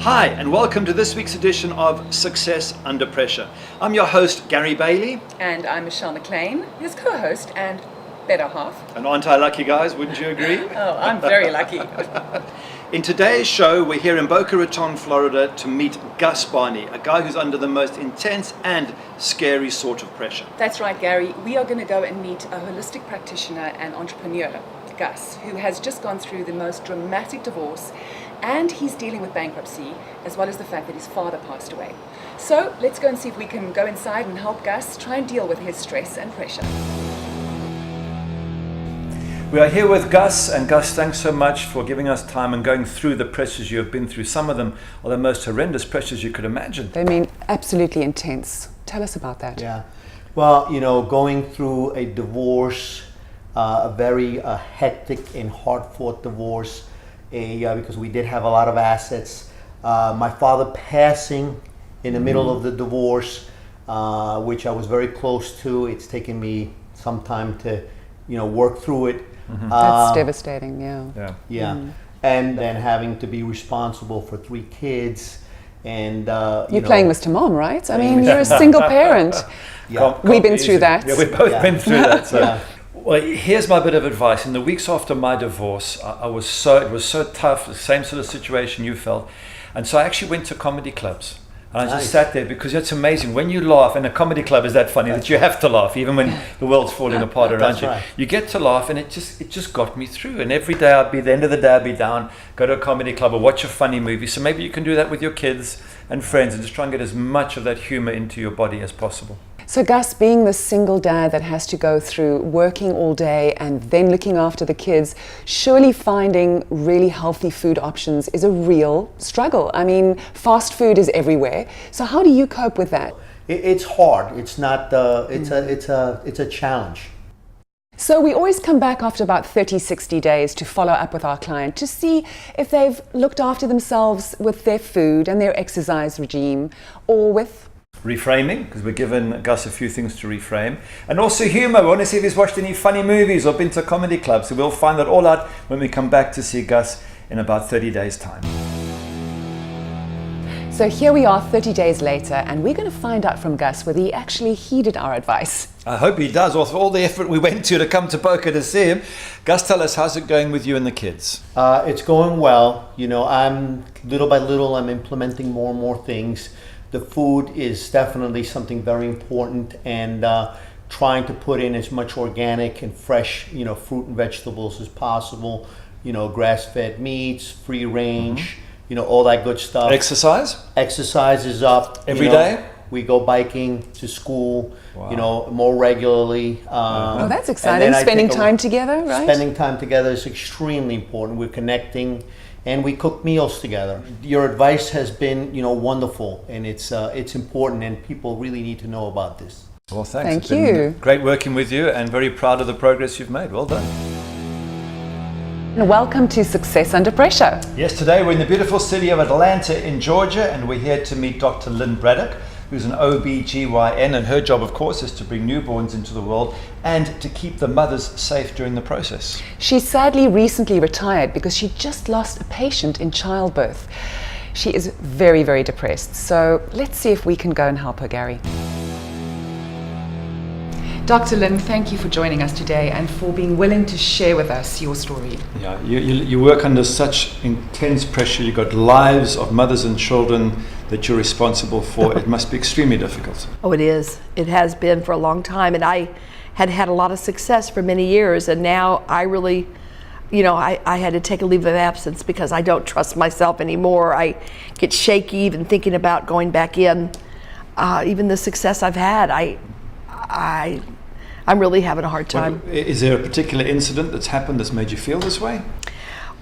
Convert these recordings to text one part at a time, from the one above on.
Hi, and welcome to this week's edition of Success Under Pressure. I'm your host, Gary Bailey. And I'm Michelle McLean, his co-host and better half. And aren't I lucky, guys? Wouldn't you agree? Oh, I'm very lucky. In today's show, we're here in Boca Raton, Florida, to meet Gus Barney, a guy who's under the most intense and scary sort of pressure. That's right, Gary. We are going to go and meet a holistic practitioner and entrepreneur, Gus, who has just gone through the most dramatic divorce, and he's dealing with bankruptcy, as well as the fact that his father passed away. So let's go and see if we can go inside and help Gus try and deal with his stress and pressure. We are here with Gus, and Gus, thanks so much for giving us time and going through the pressures you have been through. Some of them are the most horrendous pressures you could imagine. They mean absolutely intense. Tell us about that. Yeah. Well, going through a divorce, a very hectic and hard-fought divorce, because we did have a lot of assets. My father passing in the middle of the divorce, which I was very close to. It's taken me some time to, work through it. Mm-hmm. That's devastating, yeah. Yeah. And then having to be responsible for 3 kids. And you're playing Mr. Mom, right? I mean, you're a single parent. Yeah. We've been through that. Yeah, we've both been through that. So. Yeah. Well, here's my bit of advice. In the weeks after my divorce, it was so tough, the same sort of situation you felt. And so I actually went to comedy clubs. And I just sat there because it's amazing. When you laugh, and a comedy club is that funny that you have to laugh, even when the world's falling apart around you. Right. You get to laugh, and it just got me through. And every day at the end of the day, I'd be down, go to a comedy club or watch a funny movie. So maybe you can do that with your kids and friends and just try and get as much of that humor into your body as possible. So Gus, being the single dad that has to go through working all day and then looking after the kids, surely finding really healthy food options is a real struggle. I mean, fast food is everywhere. So how do you cope with that? It's hard. It's not. It's a challenge. So we always come back after about 30, 60 days to follow up with our client to see if they've looked after themselves with their food and their exercise regime, or with reframing, because we're giving Gus a few things to reframe, and also humor. We want to see if he's watched any funny movies or been to comedy clubs. So we'll find that all out when we come back to see Gus in about 30 days' time. So here we are 30 days later, and we're going to find out from Gus whether he actually heeded our advice. I hope he does. After all the effort we went to come to Boca to see him. Gus, tell us, how's it going with you and the kids? It's going well. I'm little by little, I'm implementing more and more things. The food is definitely something very important, and trying to put in as much organic and fresh, fruit and vegetables as possible. Grass-fed meats, free range, all that good stuff. Exercise? Exercise is up every day. We go biking to school, wow. More regularly. Oh, that's exciting. Spending time together, right? Spending time together is extremely important. We're connecting, and we cook meals together. Your advice has been, wonderful, and it's important, and people really need to know about this. Well, thanks. Thank It's you. been great working with you, and very proud of the progress you've made. Well done. And welcome to Success Under Pressure. Yes, today we're in the beautiful city of Atlanta in Georgia, and we're here to meet Dr. Lynn Braddock, who's an OB/GYN, and her job, of course, is to bring newborns into the world and to keep the mothers safe during the process. She sadly recently retired because she just lost a patient in childbirth. She is very, very depressed. So let's see if we can go and help her, Gary. Dr. Lynn, thank you for joining us today and for being willing to share with us your story. Yeah, you work under such intense pressure. You've got lives of mothers and children that you're responsible for. It must be extremely difficult. Oh, it is. It has been for a long time, and I had a lot of success for many years, and now I really, I had to take a leave of absence because I don't trust myself anymore. I get shaky even thinking about going back in. Even the success I've had, I'm really having a hard time. Is there a particular incident that's happened that's made you feel this way?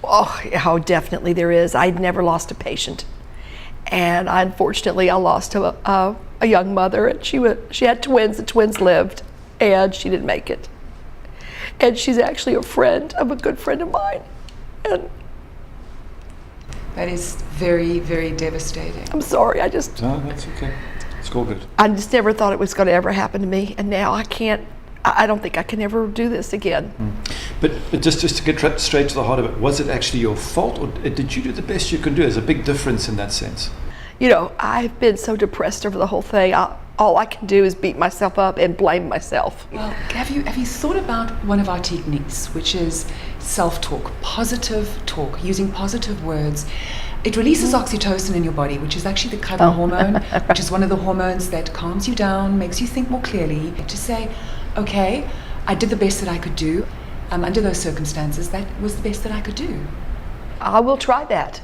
Oh, definitely there is. I'd never lost a patient. And unfortunately, I lost a young mother, and she had twins. The twins lived, and she didn't make it. And she's actually a friend of a good friend of mine. And that is very, very devastating. I'm sorry. No, that's okay. It's all good. I just never thought it was going to ever happen to me, and now I don't think I can ever do this again. But just to get straight to the heart of it, was it actually your fault, or did you do the best you could do? There's a big difference in that sense. You know, I've been so depressed over the whole thing. All I can do is beat myself up and blame myself. Well, have you thought about one of our techniques, which is self-talk, positive talk, using positive words? It releases oxytocin in your body, which is actually the cuddle hormone, which is one of the hormones that calms you down, makes you think more clearly. To say, okay, I did the best that I could do. Under those circumstances, that was the best that I could do. I will try that.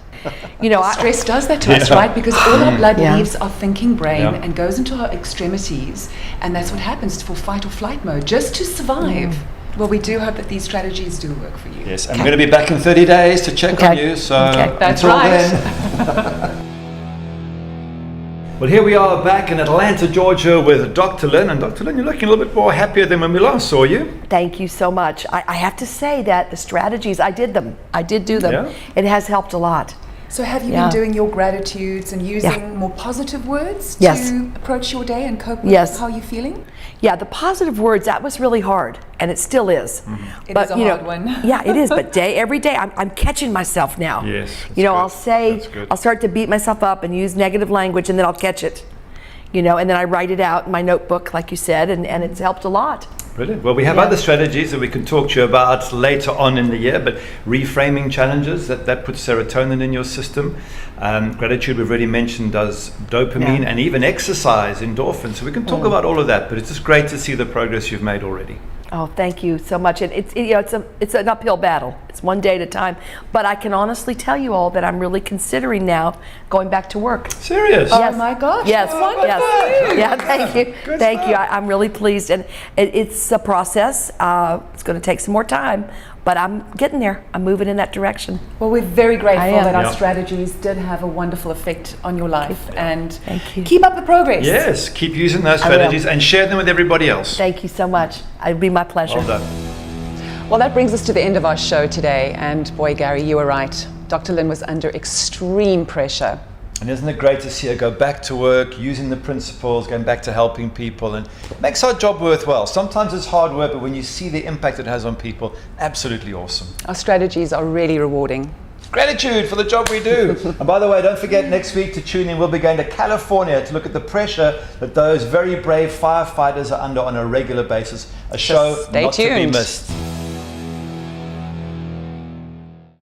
You know, Stress does that to us, right? Because all our blood Yeah. leaves our thinking brain Yeah. and goes into our extremities, and that's what happens for fight or flight mode, just to survive. Well, we do hope that these strategies do work for you. Yes, I'm going to be back in 30 days to check on you. So That's until right. then. Well, here we are back in Atlanta, Georgia with Dr. Lynn. And Dr. Lynn, you're looking a little bit more happier than when we last saw you. Thank you so much. I have to say that the strategies, I did do them. Yeah. It has helped a lot. So have you Yeah. been doing your gratitudes and using Yeah. more positive words Yes. to approach your day and cope with Yes. how you're feeling? Yeah, the positive words, that was really hard, and it still is. It is a hard one. Yeah, it is, but every day, I'm catching myself now. Yes, You know, that's I'll good. I'll start to beat myself up and use negative language, and then I'll catch it. You know, and then I write it out in my notebook, like you said, and it's helped a lot. Brilliant. Well, we have other strategies that we can talk to you about later on in the year, but reframing challenges, that puts serotonin in your system. Gratitude, we've already mentioned, does dopamine, and even exercise, endorphins. So we can talk about all of that, but it's just great to see the progress you've made already. Oh, thank you so much. And it's an uphill battle. It's one day at a time. But I can honestly tell you all that I'm really considering now going back to work. Serious? Oh my gosh. Yes. Wonderful. Yes. Yeah. Thank you. Good Thank you. stuff. I'm really pleased, and it's a process. It's going to take some more time, but I'm getting there. I'm moving in that direction. Well, we're very grateful I am. that our Yeah. strategies did have a wonderful effect on your life, and Thank you. keep up the progress. Yes, keep using those I will. strategies and share them with everybody else. Thank you so much. It'd be my pleasure. Well done. Well, that brings us to the end of our show today. And boy, Gary, you were right. Dr. Lynn was under extreme pressure. And isn't it great to see her go back to work, using the principles, going back to helping people, and makes our job worthwhile. Sometimes it's hard work, but when you see the impact it has on people, absolutely awesome. Our strategies are really rewarding. Gratitude for the job we do. And by the way, don't forget next week to tune in. We'll be going to California to look at the pressure that those very brave firefighters are under on a regular basis. A show Stay not to be tuned. missed.